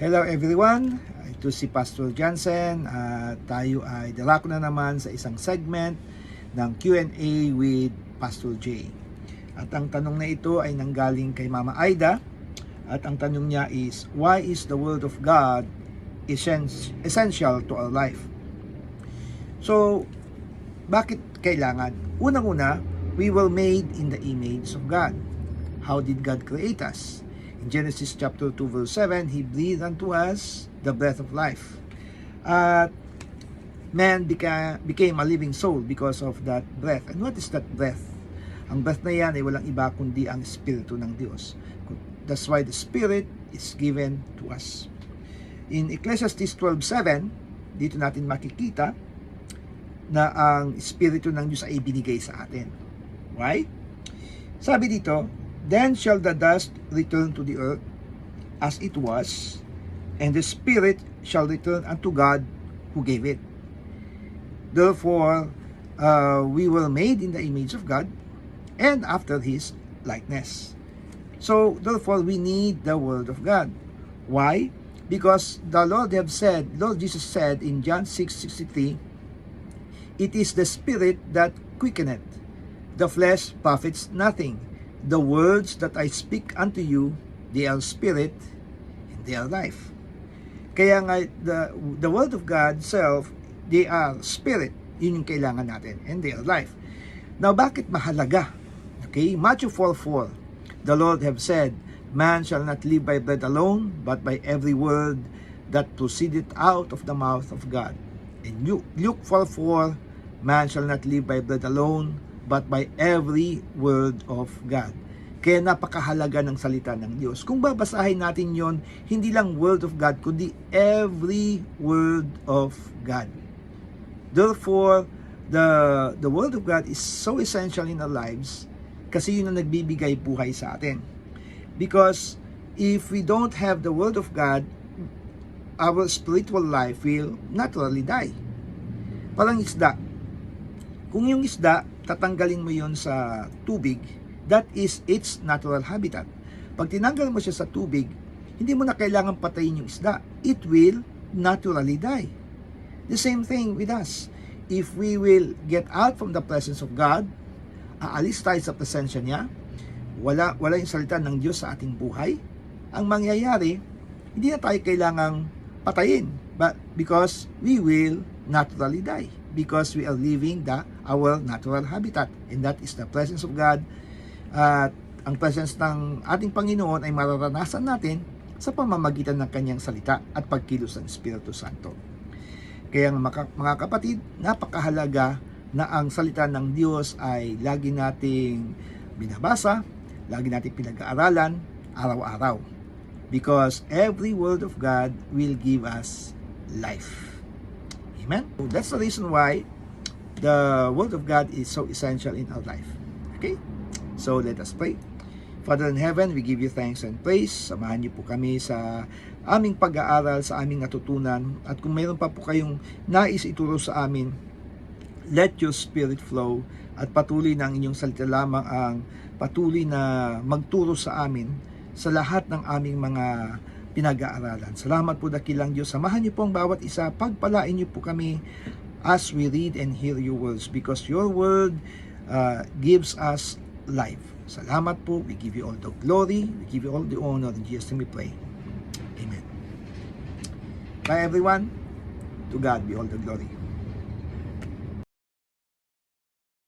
Hello everyone, ito si Pastor Jansen at tayo ay dalako na naman sa isang segment ng Q&A with Pastor J. At ang tanong na ito ay nanggaling kay Mama Aida at ang tanong niya is, why is the Word of God essential to our life? So, bakit kailangan? Unang-una, we were made in the image of God. How did God create us? In Genesis chapter 2 verse 7, He breathed unto us the breath of life. At man became a living soul because of that breath. And what is that breath? Ang breath na yan ay walang iba kundi ang Espiritu ng Diyos. That's why the Spirit is given to us. In Ecclesiastes 12:7, dito natin makikita na ang Espiritu ng Diyos ay binigay sa atin. Why? Sabi dito, then shall the dust return to the earth as it was, and the Spirit shall return unto God who gave it. Therefore, we were made in the image of God and after His likeness. So, therefore, we need the Word of God. Why? Because the Lord Jesus said in John 6:63, it is the Spirit that quickeneth, the flesh profits nothing. The words that I speak unto you, they are spirit and they are life. Kaya nga, the Word of God itself, they are spirit. Yun yung kailangan natin. And they are life. Now, bakit mahalaga? Okay, Matthew 4:4, the Lord have said, man shall not live by bread alone, but by every word that proceedeth out of the mouth of God. And Luke 4:4, man shall not live by bread alone, but by every word of God. Kaya napakahalaga ng salita ng Diyos. Kung babasahin natin yon, hindi lang word of God, kundi every word of God. Therefore, the word of God is so essential in our lives kasi yun ang nagbibigay buhay sa atin. Because if we don't have the word of God, our spiritual life will naturally die. Parang isda. Kung yung isda, tatanggalin mo yon sa tubig, that is its natural habitat. Pag tinanggal mo siya sa tubig, hindi mo na kailangan patayin yung isda. It will naturally die. The same thing with us. If we will get out from the presence of God, aalis tayo sa presensya niya, wala yung salita ng Diyos sa ating buhay, ang mangyayari, hindi na tayo kailangang patayin, but because we will naturally die. Because we are living our natural habitat, and that is the presence of God. At ang presence ng ating Panginoon ay mararanasan natin sa pamamagitan ng kanyang salita at pagkilos ng Espiritu Santo. Kaya mga kapatid, napakahalaga na ang salita ng Diyos ay lagi nating binabasa, lagi nating pinag-aaralan araw-araw. Because every word of God will give us life. Amen? So that's the reason why the Word of God is so essential in our life. Okay? So let us pray. Father in heaven, we give you thanks and praise. Samahan niyo po kami sa aming pag-aaral, sa aming natutunan. At kung mayroon pa po kayong nais ituro sa amin, let your Spirit flow at patuloy na ang inyong salita lamang ang patuloy na magturo sa amin sa lahat ng aming mga pinag-aaralan. Salamat po dakilang Diyos. Samahan niyo po ang bawat isa. Pagpalain niyo po kami as we read and hear your words because your word gives us life. Salamat po. We give you all the glory. We give you all the honor. In Jesus' name we pray. Amen. Bye everyone. To God be all the glory.